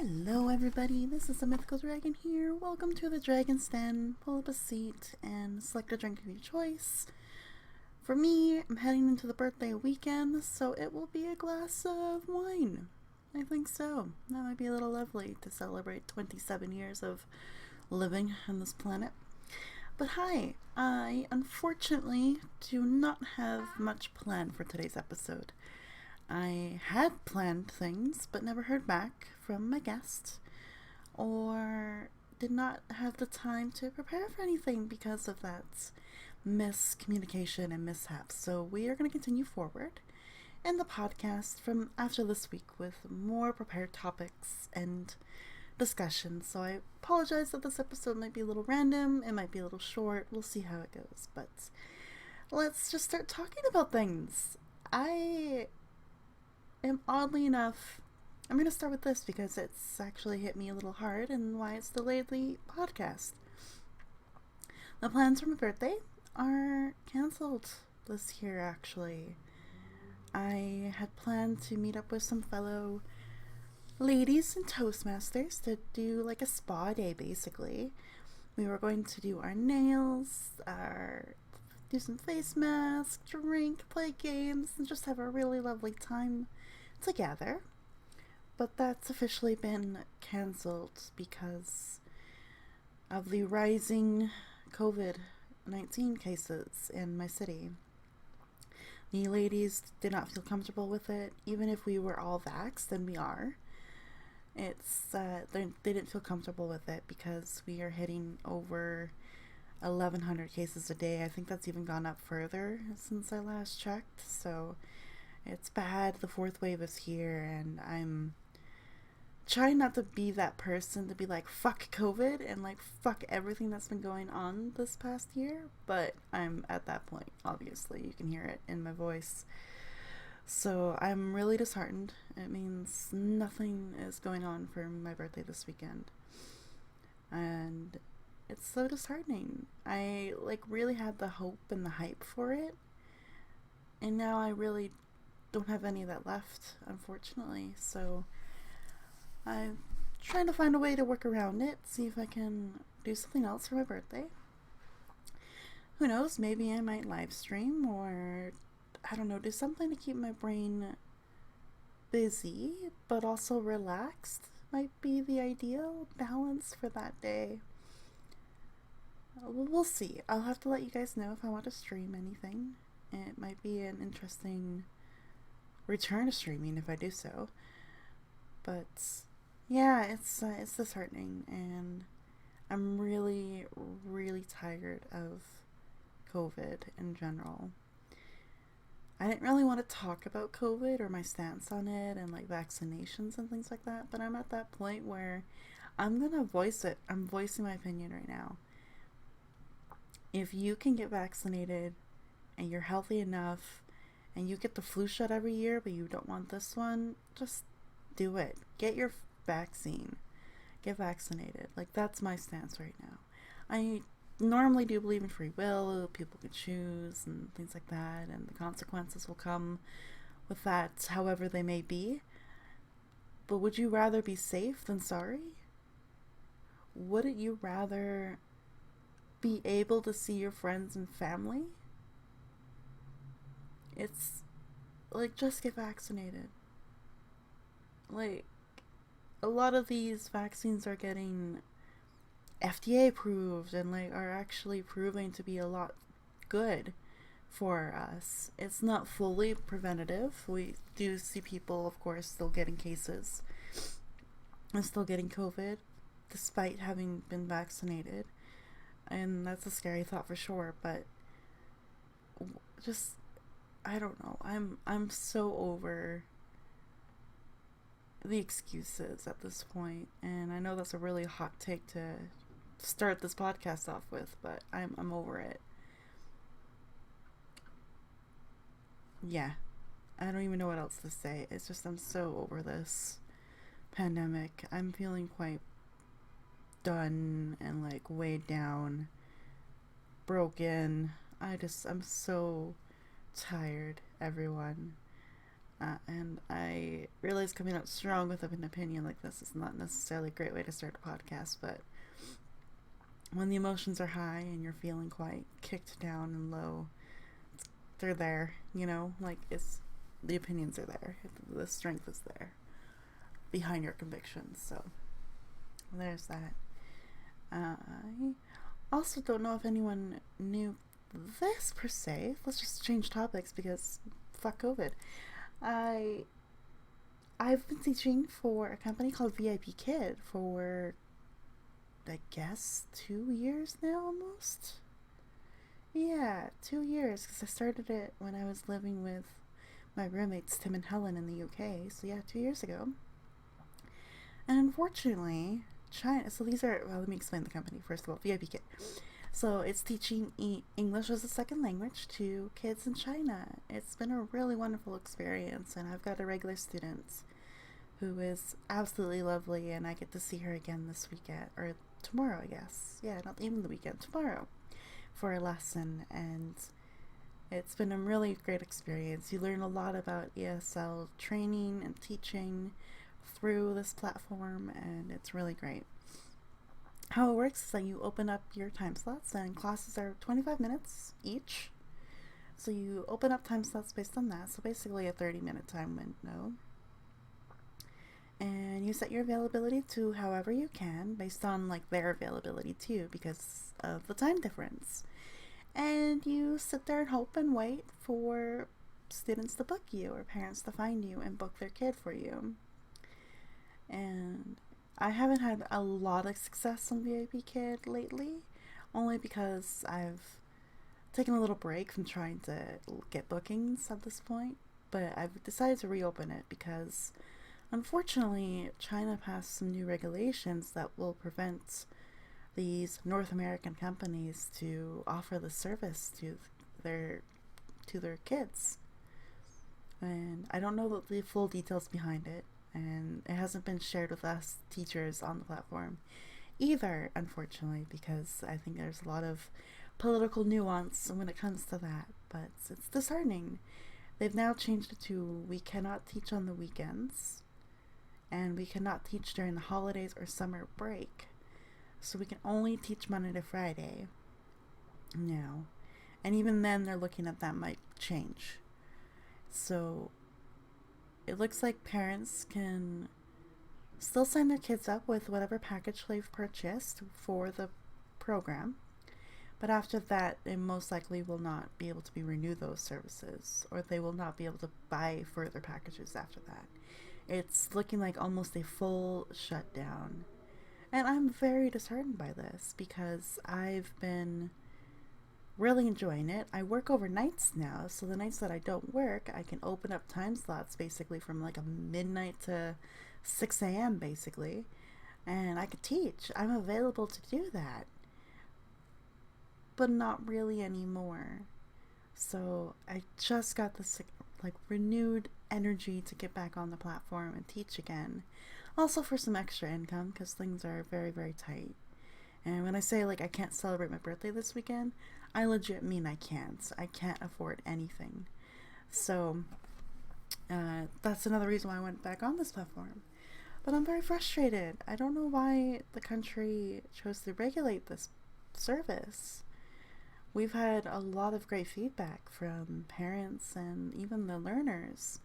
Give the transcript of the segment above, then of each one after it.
Hello everybody, this is the Mythical Dragon here. Welcome to the Dragon's Den. Pull up a seat and select a drink of your choice. For me, I'm heading into the birthday weekend, so it will be a glass of wine. I think so. That might be a little lovely to celebrate 27 years of living on this planet. But hi, I unfortunately do not have much planned for today's episode. I had planned things, but never heard back from my guest, or did not have the time to prepare for anything because of that miscommunication and mishaps. So we are going to continue forward in the podcast from after this week with more prepared topics and discussions. So I apologize that this episode might be a little random, it might be a little short, we'll see how it goes, but let's just start talking about things. Oddly enough, I'm going to start with this because it's actually hit me a little hard and why it's delayed the podcast. The plans for my birthday are cancelled this year, actually. I had planned to meet up with some fellow ladies and Toastmasters to do like a spa day, basically. We were going to do our nails, do some face masks, drink, play games, and just have a really lovely time together. But that's officially been cancelled because of the rising COVID-19 cases in my city. The ladies did not feel comfortable with it, even if we were all vaxxed, and we are. They didn't feel comfortable with it because we are hitting over 1,100 cases a day. I think that's even gone up further since I last checked, so it's bad. The fourth wave is here, and I'm trying not to be that person to be like, fuck COVID and like fuck everything that's been going on this past year, but I'm at that point. Obviously, you can hear it in my voice. So I'm really disheartened. It means nothing is going on for my birthday this weekend, and it's so disheartening. I really had the hope and the hype for it, and now I really don't have any of that left, unfortunately. So I'm trying to find a way to work around it, see if I can do something else for my birthday. Who knows, maybe I might live stream, or I don't know, do something to keep my brain busy but also relaxed. Might be the ideal balance for that day. We'll see. I'll have to let you guys know if I want to stream anything. It might be an interesting return to streaming if I do so. But yeah, it's disheartening, and I'm really, really tired of COVID in general. I didn't really want to talk about COVID or my stance on it and like vaccinations and things like that, but I'm at that point where I'm gonna voice it. I'm voicing my opinion right now. If you can get vaccinated and you're healthy enough and you get the flu shot every year but you don't want this one, just do it. Get your vaccine. Get vaccinated. Like, that's my stance right now. I normally do believe in free will. People can choose and things like that, and the consequences will come with that however they may be. But would you rather be safe than sorry? Wouldn't you rather be able to see your friends and family? It's like, just get vaccinated. Like, a lot of these vaccines are getting FDA approved and like are actually proving to be a lot good for us. It's not fully preventative. We do see people, of course, still getting cases and still getting COVID despite having been vaccinated. And that's a scary thought for sure, but just, I don't know. I'm so over the excuses at this point, and I know that's a really hot take to start this podcast off with, but I'm over it. Yeah, I don't even know what else to say. It's just, I'm so over this pandemic. I'm feeling quite done and like weighed down, broken. I'm so tired, everyone. And I realize coming out strong with an opinion like this is not necessarily a great way to start a podcast, but when the emotions are high and you're feeling quite kicked down and low, they're there, like the opinions are there, the strength is there behind your convictions. So there's that. I also don't know if anyone knew this per se. Let's just change topics because fuck COVID. I've been teaching for a company called VIPKid for, I guess, 2 years now almost. Yeah, 2 years, because I started it when I was living with my roommates Tim and Helen in the UK. So yeah, 2 years ago. And unfortunately, China. So these are. Well, let me explain the company first of all. VIPKid. So it's teaching English as a second language to kids in China. It's been a really wonderful experience, and I've got a regular student who is absolutely lovely, and I get to see her again this weekend, or tomorrow, I guess. Yeah, not even the weekend, tomorrow, for a lesson, and it's been a really great experience. You learn a lot about ESL training and teaching through this platform, and it's really great. How it works is that you open up your time slots, and classes are 25 minutes each. So you open up time slots based on that. So basically a 30-minute time window. And you set your availability to however you can based on like their availability too, because of the time difference. And you sit there and hope and wait for students to book you or parents to find you and book their kid for you. And I haven't had a lot of success on VIPKid lately, only because I've taken a little break from trying to get bookings at this point, but I've decided to reopen it because unfortunately China passed some new regulations that will prevent these North American companies to offer the service to their kids. And I don't know the full details behind it, and it hasn't been shared with us teachers on the platform either, unfortunately, because I think there's a lot of political nuance when it comes to that, but it's disheartening. They've now changed it to we cannot teach on the weekends, and we cannot teach during the holidays or summer break, so we can only teach Monday to Friday now, and even then they're looking at that might change. So it looks like parents can still sign their kids up with whatever package they've purchased for the program, but after that, they most likely will not be able to be renewed those services, or they will not be able to buy further packages after that. It's looking like almost a full shutdown. And I'm very disheartened by this because I've been really enjoying it. I work overnights now, so the nights that I don't work, I can open up time slots basically from like a midnight to 6 a.m. basically, and I could teach. I'm available to do that, but not really anymore. So I just got this like renewed energy to get back on the platform and teach again. Also for some extra income because things are very, very tight. And when I say like I can't celebrate my birthday this weekend, I legit mean I can't. I can't afford anything. So that's another reason why I went back on this platform. But I'm very frustrated. I don't know why the country chose to regulate this service. We've had a lot of great feedback from parents and even the learners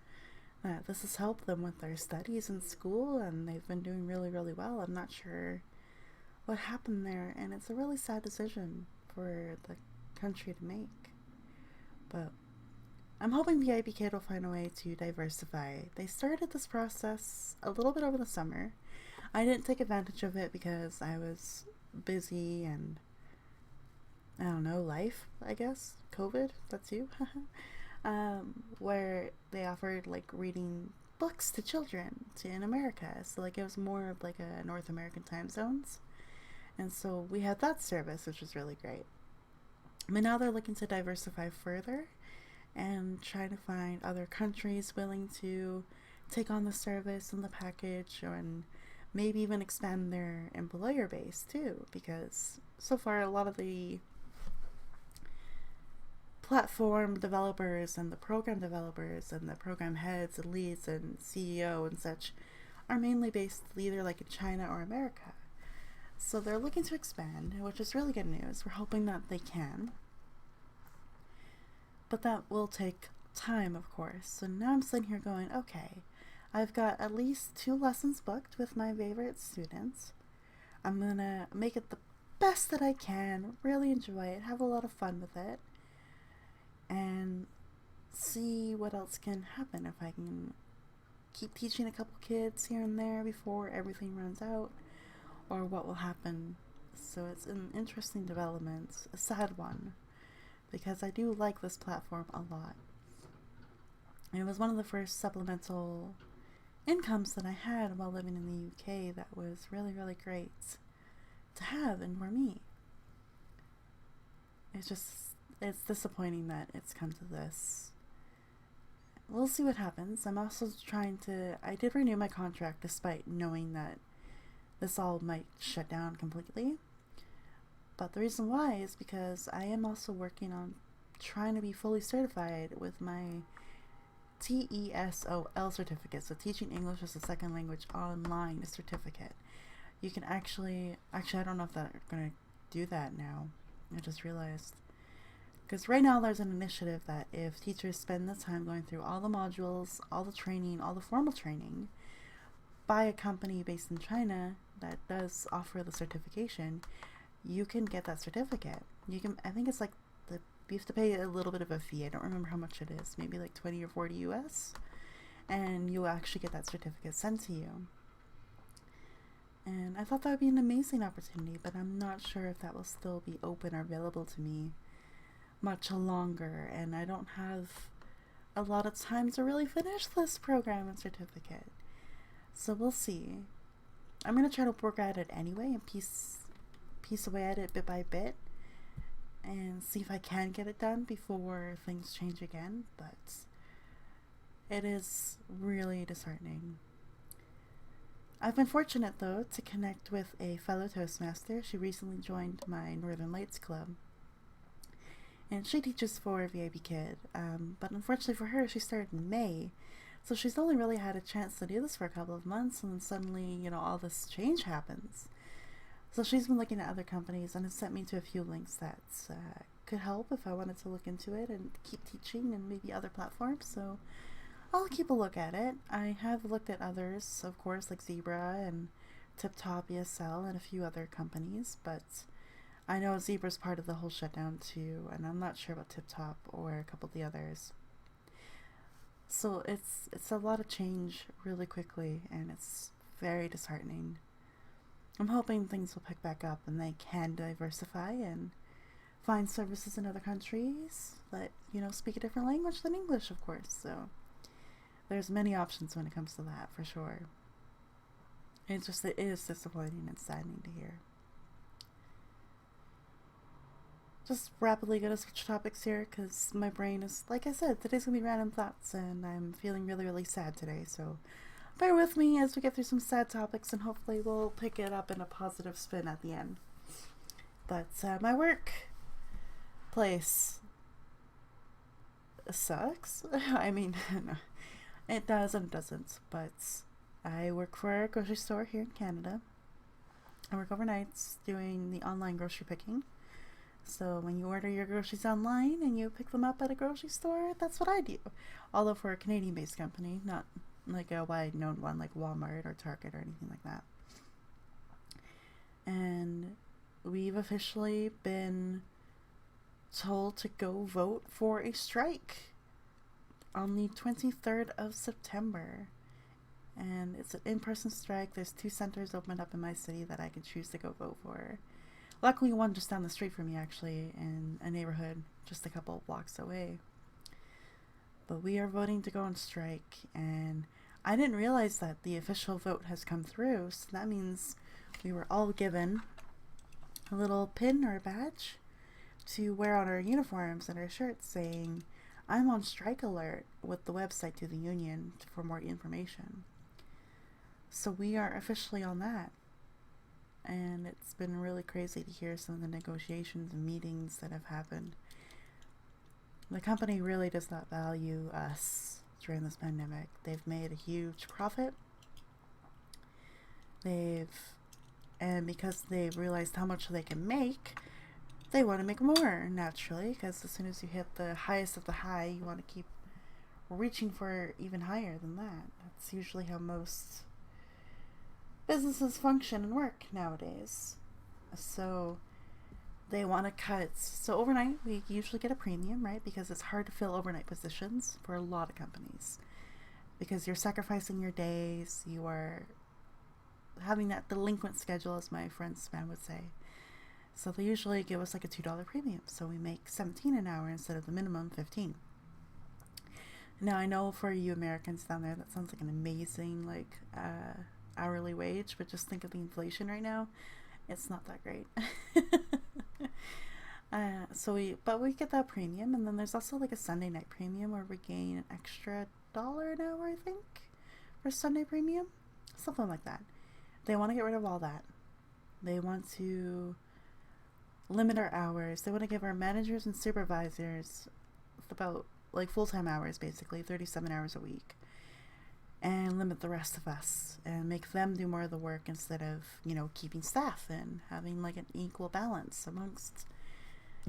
that this has helped them with their studies in school, and they've been doing really, really well. I'm not sure what happened there, and it's a really sad decision for the country to make. But I'm hoping VIPKid will find a way to diversify. They started this process a little bit over the summer. I didn't take advantage of it because I was busy and I don't know, life, I guess. COVID, that's you. Where they offered like reading books to children in America. So like it was more of like a North American time zones. And so we had that service, which was really great. But now they're looking to diversify further and try to find other countries willing to take on the service and the package, and maybe even expand their employer base too, because so far a lot of the platform developers and the program developers and the program heads and leads and CEO and such are mainly based either like in China or America. So they're looking to expand, which is really good news. We're hoping that they can. But that will take time, of course. So now I'm sitting here going, okay, I've got at least 2 lessons booked with my favorite students. I'm going to make it the best that I can, really enjoy it, have a lot of fun with it, and see what else can happen. If I can keep teaching a couple kids here and there before everything runs out, or what will happen. So it's an interesting development, a sad one, because I do like this platform a lot. And it was one of the first supplemental incomes that I had while living in the UK that was really, really great to have and for me. It's disappointing that it's come to this. We'll see what happens. I'm also I did renew my contract despite knowing that this all might shut down completely. But the reason why is because I am also working on trying to be fully certified with my TESOL certificate, so Teaching English as a Second Language Online certificate. You can actually, I don't know if they're going to do that now. I just realized. Because right now there's an initiative that if teachers spend the time going through all the modules, all the training, all the formal training, by a company based in China that does offer the certification, you can get that certificate. I think it's like you have to pay a little bit of a fee. I don't remember how much it is, maybe like 20 or 40 US, and you'll actually get that certificate sent to you. And I thought that would be an amazing opportunity, but I'm not sure if that will still be open or available to me much longer, and I don't have a lot of time to really finish this program and certificate. So we'll see. I'm going to try to work at it anyway and piece away at it bit by bit and see if I can get it done before things change again, but it is really disheartening. I've been fortunate, though, to connect with a fellow Toastmaster. She recently joined my Northern Lights Club, and she teaches for VIPKid, but unfortunately for her, she started in May, so she's only really had a chance to do this for a couple of months, and then suddenly, all this change happens. So she's been looking at other companies and has sent me to a few links that could help if I wanted to look into it and keep teaching and maybe other platforms, so I'll keep a look at it. I have looked at others, of course, like Zebra and TipTop ESL and a few other companies, but I know Zebra's part of the whole shutdown too, and I'm not sure about TipTop or a couple of the others. So it's a lot of change really quickly, and it's very disheartening. I'm hoping things will pick back up and they can diversify and find services in other countries that, speak a different language than English, of course. So there's many options when it comes to that, for sure. It is disappointing and saddening to hear. Just rapidly gonna switch topics here because my brain is, like I said, today's gonna be random thoughts and I'm feeling really, really sad today, so bear with me as we get through some sad topics and hopefully we'll pick it up in a positive spin at the end. But my workplace sucks. I mean, no, it does and it doesn't, but I work for a grocery store here in Canada. I work overnights doing the online grocery picking. So when you order your groceries online and you pick them up at a grocery store, that's what I do. Although for a Canadian-based company, not like a wide-known one like Walmart or Target or anything like that. And we've officially been told to go vote for a strike on the 23rd of September. And it's an in-person strike. There's 2 centers opened up in my city that I can choose to go vote for. Luckily, one just down the street from me, actually, in a neighborhood just a couple of blocks away. But we are voting to go on strike, and I didn't realize that the official vote has come through, so that means we were all given a little pin or a badge to wear on our uniforms and our shirts saying, "I'm on strike alert," with the website to the union for more information. So we are officially on that. And it's been really crazy to hear some of the negotiations and meetings that have happened. The company really does not value us during this pandemic. They've made a huge profit. And because they've realized how much they can make, they want to make more, naturally, because as soon as you hit the highest of the high, you want to keep reaching for even higher than that. That's usually how most businesses function and work nowadays. So they want to cut. So overnight, we usually get a premium, right? Because it's hard to fill overnight positions for a lot of companies. Because you're sacrificing your days, you are having that delinquent schedule, as my friend Spam would say. So they usually give us like a $2 premium. So we make $17 an hour instead of the minimum $15. Now I know for you Americans down there, that sounds like an amazing hourly wage, but just think of the inflation right now. It's not that great. But we get that premium, and then there's also like a Sunday night premium where we gain an extra $1 an hour, I think, for Sunday premium, something like that. They want to get rid of all that. They want to limit our hours. They want to give our managers and supervisors about like full-time hours, basically 37 hours a week, and limit the rest of us and make them do more of the work instead of, keeping staff and having like an equal balance amongst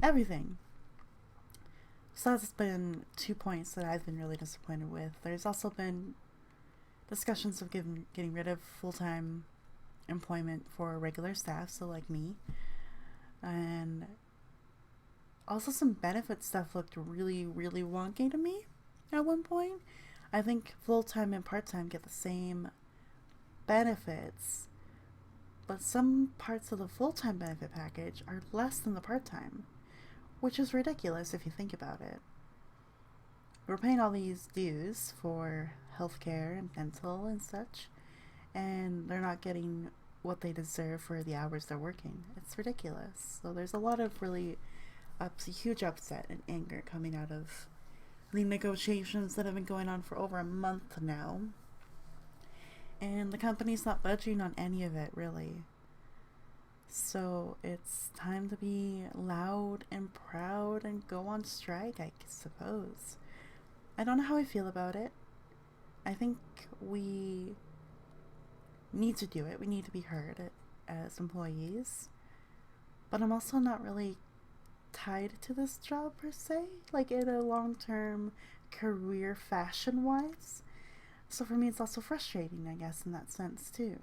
everything. So that's been 2 points that I've been really disappointed with. There's also been discussions of getting rid of full-time employment for regular staff, so like me, and also some benefit stuff looked really, really wonky to me at one point. I think full-time and part-time get the same benefits, but some parts of the full-time benefit package are less than the part-time, which is ridiculous if you think about it. We're paying all these dues for healthcare and dental and such, and they're not getting what they deserve for the hours they're working. It's ridiculous. So there's a lot of really huge upset and anger coming out of the negotiations that have been going on for over a month now. And the company's not budging on any of it, really. So it's time to be loud and proud and go on strike, I suppose. I don't know how I feel about it. I think we need to do it. We need to be heard as employees. But I'm also not really tied to this job per se, like in a long-term career fashion wise. So for me it's also frustrating, I guess, in that sense too.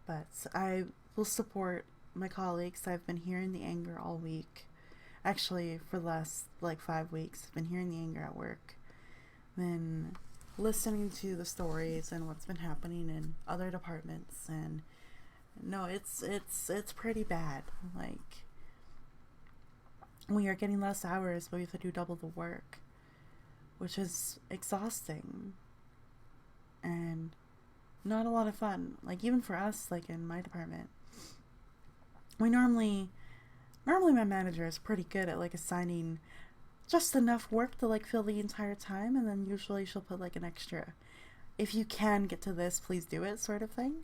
But I will support my colleagues. I've been hearing the anger all week. Actually, for the last 5 weeks, I've been hearing the anger at work. Been listening to the stories and what's been happening in other departments, and no, it's pretty bad. Like, we are getting less hours, but we have to do double the work, which is exhausting and not a lot of fun. Like, even for us, like in my department, we normally my manager is pretty good at like assigning just enough work to like fill the entire time, and then usually she'll put like an extra, if you can get to this, please do it, sort of thing.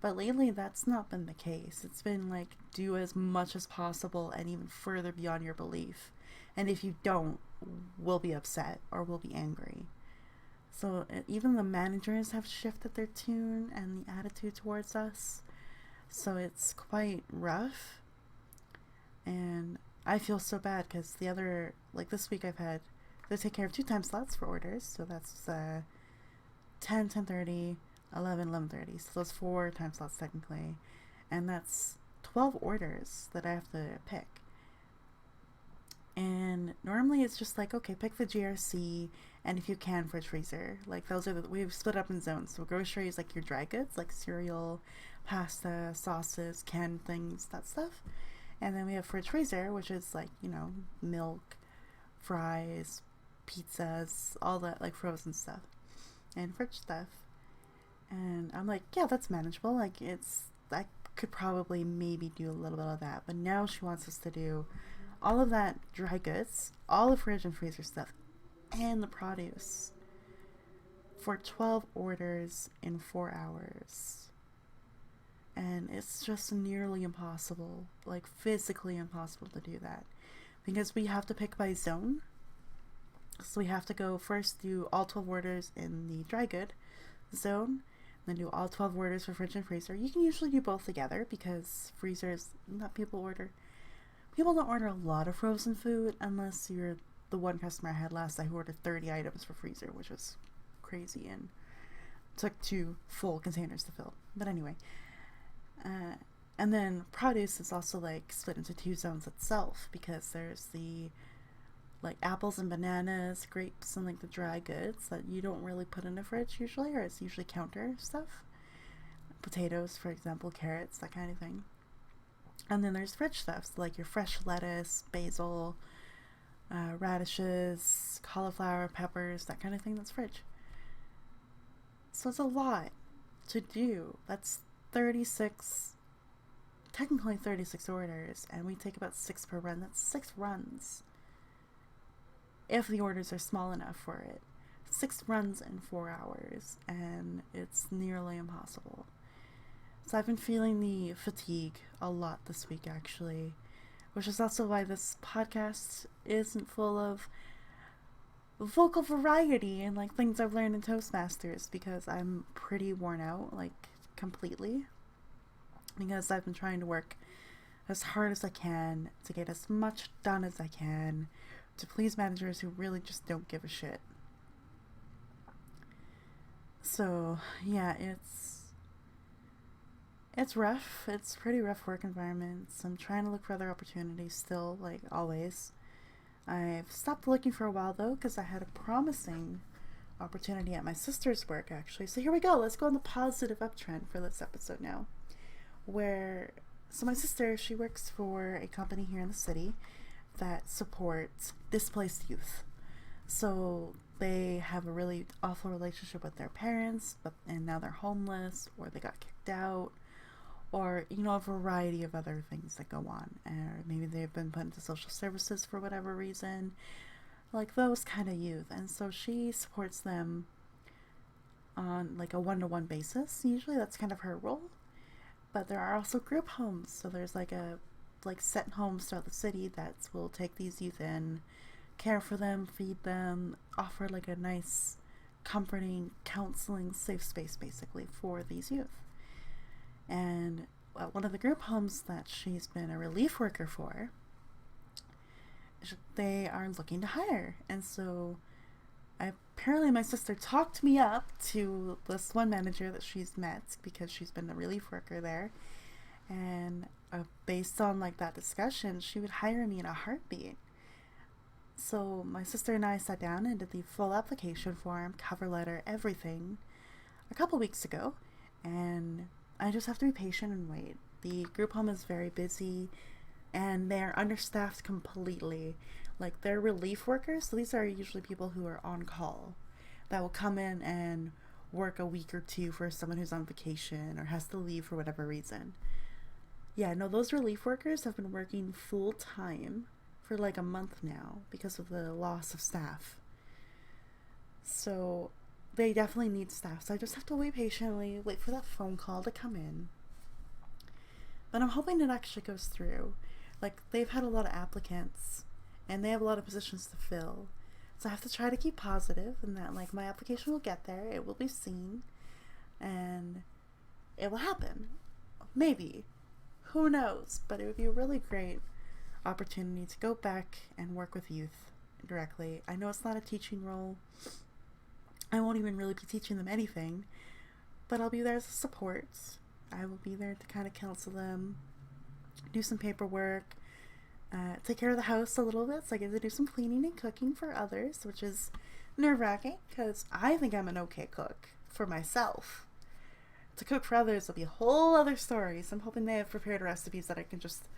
But lately that's not been the case. It's been like, do as much as possible and even further beyond your belief, and if you don't, we'll be upset or we'll be angry. So even the managers have shifted their tune and the attitude towards us, so it's quite rough. And I feel so bad because this week I've had to take care of 2 time slots for orders. So that's 10, 10:30, 11, 11:30. So those 4 time slots technically. And that's 12 orders that I have to pick. And normally it's just like, okay, pick the GRC, and if you can, fridge freezer. Like, those are we've split up in zones. So grocery is like your dry goods, like cereal, pasta, sauces, canned things, that stuff. And then we have fridge freezer, which is like, milk, fries, pizzas, all that like frozen stuff and fridge stuff. And I'm like, yeah, that's manageable. Like, I could probably maybe do a little bit of that. But now she wants us to do all of that dry goods, all the fridge and freezer stuff, and the produce for 12 orders in 4 hours. And it's just nearly impossible, like physically impossible to do that. because we have to pick by zone. So we have to go first do all 12 orders in the dry good zone, then do all 12 orders for fridge and freezer. You can usually do both together because freezers, not people don't order a lot of frozen food unless you're the one customer I had last night who ordered 30 items for freezer, which was crazy and took 2 full containers to fill. But anyway, and then produce is also like split into 2 zones itself, because there's the like apples and bananas, grapes, and like the dry goods that you don't really put in the fridge usually, or it's usually counter stuff. Potatoes, for example, carrots, that kind of thing. And then there's fridge stuff, so like your fresh lettuce, basil, radishes, cauliflower, peppers, that kind of thing. That's fridge. So it's a lot to do. That's 36, technically 36 orders, and we take about 6 per run. That's 6 runs. If the orders are small enough for it. 6 runs in 4 hours, and it's nearly impossible. So I've been feeling the fatigue a lot this week, actually, which is also why this podcast isn't full of vocal variety and like things I've learned in Toastmasters, because I'm pretty worn out, like completely, because I've been trying to work as hard as I can to get as much done as I can to please managers who really just don't give a shit. So yeah, it's rough. It's pretty rough work environments. I'm trying to look for other opportunities still, like always. I've stopped looking for a while though, because I had a promising opportunity at my sister's work actually. So here we go. Let's go on the positive uptrend for this episode now. So my sister, she works for a company here in the city that supports displaced youth. So they have a really awful relationship with their parents, and now they're homeless, or they got kicked out, or, you know, a variety of other things that go on. Or maybe they've been put into social services for whatever reason, like those kind of youth. And so she supports them on like a one-to-one basis. Usually that's kind of her role. But there are also group homes. So there's like set homes throughout the city that will take these youth in, care for them, feed them, offer like a nice, comforting, counseling, safe space basically for these youth. And one of the group homes that she's been a relief worker for, they are looking to hire. And so apparently my sister talked me up to this one manager that she's met, because she's been a relief worker there. And based on like that discussion, she would hire me in a heartbeat. So my sister and I sat down and did the full application form, cover letter, everything a couple weeks ago. And I just have to be patient and wait. The group home is very busy, and they're understaffed completely. Like, they're relief workers, so these are usually people who are on call that will come in and work a week or 2 for someone who's on vacation or has to leave for whatever reason. Yeah, no, those relief workers have been working full time for like a month now because of the loss of staff. So they definitely need staff. So I just have to wait patiently, wait for that phone call to come in. But I'm hoping it actually goes through. Like, they've had a lot of applicants, and they have a lot of positions to fill. So I have to try to keep positive, and that like my application will get there, it will be seen, and it will happen. Maybe. Who knows? But it would be a really great opportunity to go back and work with youth directly. I know it's not a teaching role. I won't even really be teaching them anything, but I'll be there as a support. I will be there to kind of counsel them, do some paperwork, take care of the house a little bit, so I get to do some cleaning and cooking for others, which is nerve-wracking, because I think I'm an okay cook for myself. To cook for others will be a whole other story, so I'm hoping they have prepared recipes that I can just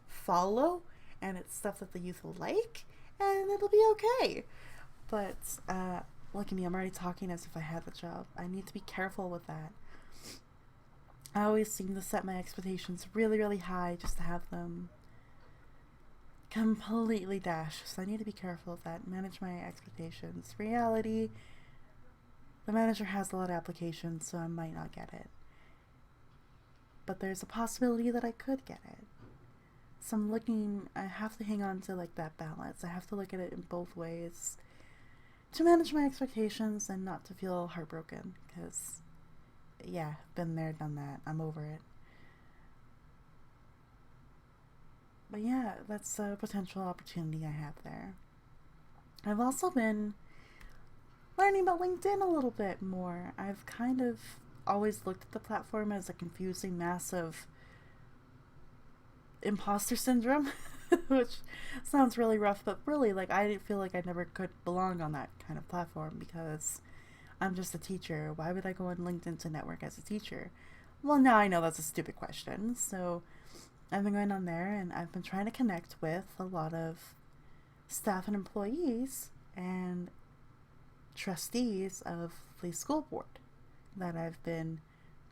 follow, and it's stuff that the youth will like, and it'll be okay. But, look at me, I'm already talking as if I had the job. I need to be careful with that. I always seem to set my expectations really, really high just to have them completely dash. So I need to be careful of that, manage my expectations. Reality, the manager has a lot of applications, so I might not get it. But there's a possibility that I could get it. So I have to hang on to like that balance. I have to look at it in both ways to manage my expectations and not to feel heartbroken, because yeah, been there, done that. I'm over it. But yeah, that's a potential opportunity I have there. I've also been learning about LinkedIn a little bit more. I've kind of always looked at the platform as a confusing mass of imposter syndrome, which sounds really rough, but really, like, I didn't feel like I never could belong on that kind of platform because I'm just a teacher. Why would I go on LinkedIn to network as a teacher? Well, now I know that's a stupid question. So I've been going on there and I've been trying to connect with a lot of staff and employees and trustees of the school board that I've been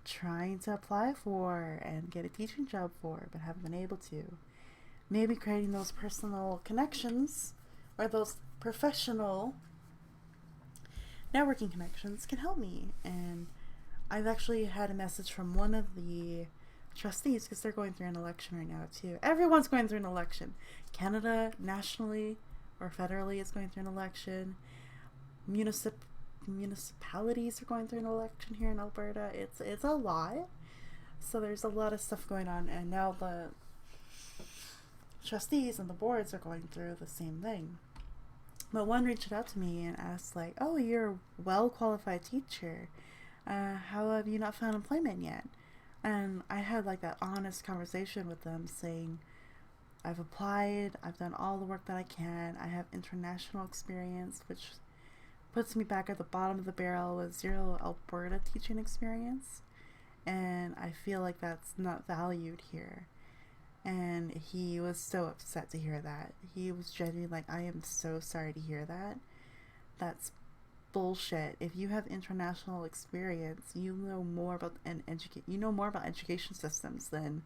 trying to apply for and get a teaching job for, but haven't been able to. Maybe creating those personal connections or those professional networking connections can help me. And I've actually had a message from one of the trustees, because they're going through an election right now too. Everyone's going through an election. Canada nationally or federally is going through an election. Municipalities are going through an election here in Alberta. It's a lot. So there's a lot of stuff going on, and now the trustees and the boards are going through the same thing. But one reached out to me and asked, like, oh, you're a well-qualified teacher. How have you not found employment yet? And I had like that honest conversation with them saying, I've applied, I've done all the work that I can, I have international experience, which puts me back at the bottom of the barrel with zero Alberta teaching experience. And I feel like that's not valued here. And he was so upset to hear that. He was genuinely like, I am so sorry to hear that. That's bullshit. If you have international experience, you know more about education systems than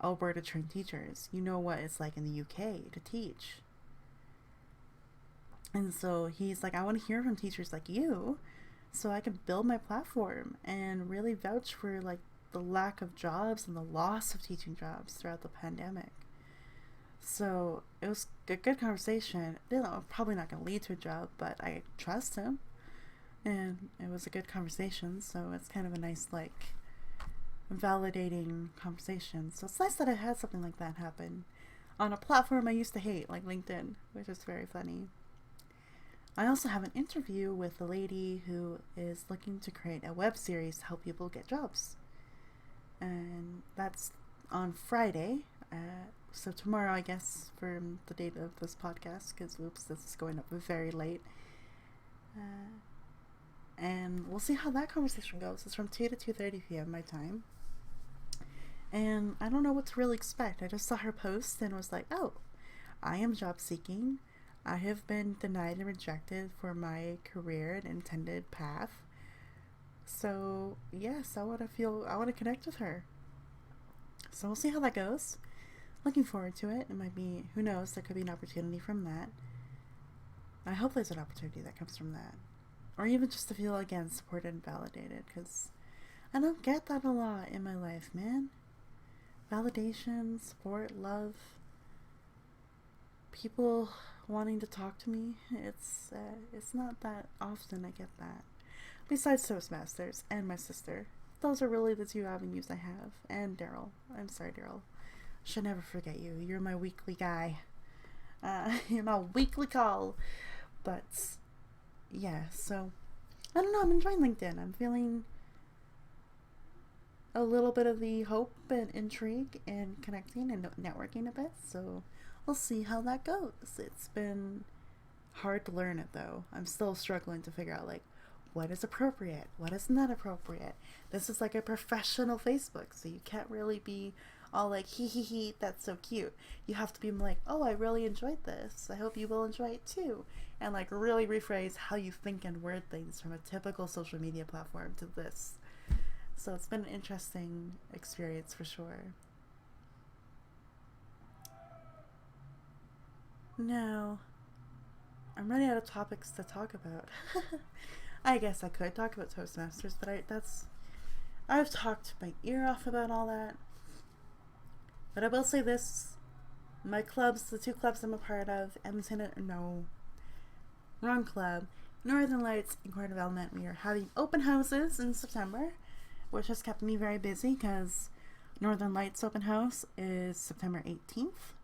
Alberta trained teachers. You know what it's like in the UK to teach. And so he's like, I want to hear from teachers like you so I can build my platform and really vouch for like the lack of jobs and the loss of teaching jobs throughout the pandemic. So it was a good conversation. Probably not going to lead to a job, but I trust him. And it was a good conversation, so it's kind of a nice, like, validating conversation. So it's nice that I had something like that happen on a platform I used to hate, like LinkedIn, which is very funny. I also have an interview with a lady who is looking to create a web series to help people get jobs. And that's on Friday. So tomorrow, I guess, for the date of this podcast, because this is going up very late. And we'll see how that conversation goes. It's from 2 to 2:30 p.m. my time. And I don't know what to really expect. I just saw her post and was like, oh, I am job seeking. I have been denied and rejected for my career and intended path. So yes, I want to connect with her. So we'll see how that goes. Looking forward to it. It might be, who knows, there could be an opportunity from that. I hope there's an opportunity that comes from that. Or even just to feel, again, supported and validated, because I don't get that a lot in my life, man. Validation, support, love, people wanting to talk to me, it's not that often I get that. Besides Toastmasters and my sister. Those are really the two avenues I have. And Daryl. I'm sorry, Daryl. Should never forget you. You're my weekly guy. You're my weekly call. But, yeah, so, I don't know, I'm enjoying LinkedIn. I'm feeling a little bit of the hope and intrigue and connecting and networking a bit. So, we'll see how that goes. It's been hard to learn it, though. I'm still struggling to figure out, like, what is appropriate? What is not appropriate? This is like a professional Facebook, so you can't really be all like, hee, that's so cute. You have to be like, oh, I really enjoyed this. I hope you will enjoy it too. And like really rephrase how you think and word things from a typical social media platform to this. So it's been an interesting experience for sure. Now, I'm running out of topics to talk about. I guess I could talk about Toastmasters, but I've talked my ear off about all that. But I will say this, my clubs, the two clubs I'm a part of, wrong club, Northern Lights and Core Development, we are having open houses in September, which has kept me very busy because Northern Lights open house is September 18th.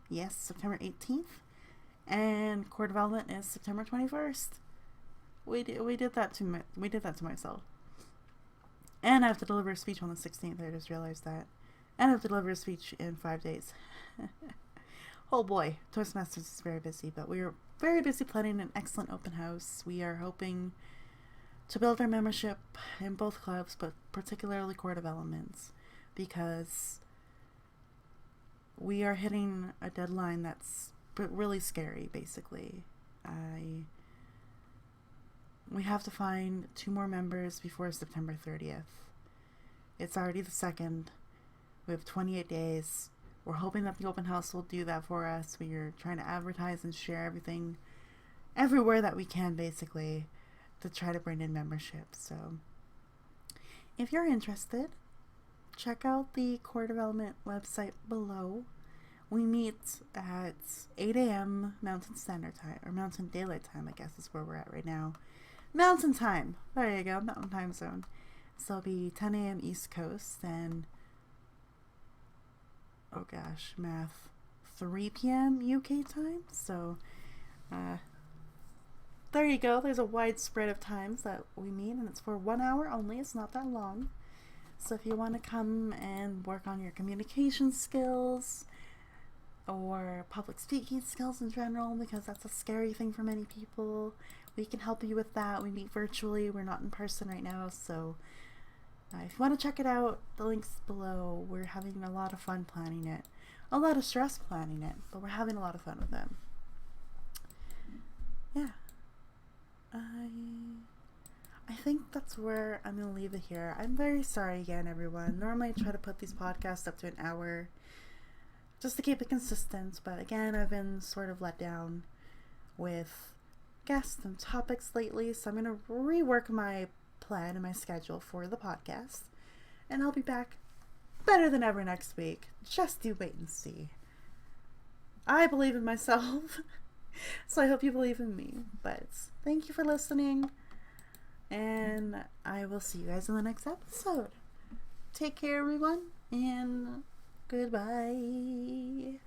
Yes, September 18th. And Core Development is September 21st. We did that to myself. And I have to deliver a speech on the 16th. I just realized that. And I have to deliver a speech in 5 days. Oh boy, Toastmasters is very busy, but we are very busy planning an excellent open house. We are hoping to build our membership in both clubs, but particularly Core Developments, because we are hitting a deadline that's really scary, basically. We have to find 2 more members before September 30th. It's already the 2nd. We have 28 days. We're hoping that the open house will do that for us. We are trying to advertise and share everything everywhere that we can, basically, to try to bring in membership. So if you're interested, check out the Core Development website below. We meet at 8 a.m. Mountain Standard Time, or Mountain Daylight Time, I guess is where we're at right now. Mountain Time! There you go, Mountain Time Zone. So it'll be 10 a.m. East Coast, and oh gosh, math, 3 p.m. UK time. So there you go. There's a wide spread of times that we meet, and it's for 1 hour only. It's not that long. So if you want to come and work on your communication skills or public speaking skills in general, because that's a scary thing for many people, we can help you with that. We meet virtually. We're not in person right now, so if you want to check it out, the link's below. We're having a lot of fun planning it. A lot of stress planning it, but we're having a lot of fun with it. Yeah. I think that's where I'm going to leave it here. I'm very sorry again, everyone. Normally I try to put these podcasts up to an hour just to keep it consistent, but again, I've been sort of let down with guests and topics lately, so I'm going to rework my plan and my schedule for the podcast, and I'll be back better than ever next week. Just you wait and see. I believe in myself, so I hope you believe in me. But thank you for listening, and I will see you guys in the next episode. Take care, everyone, and goodbye.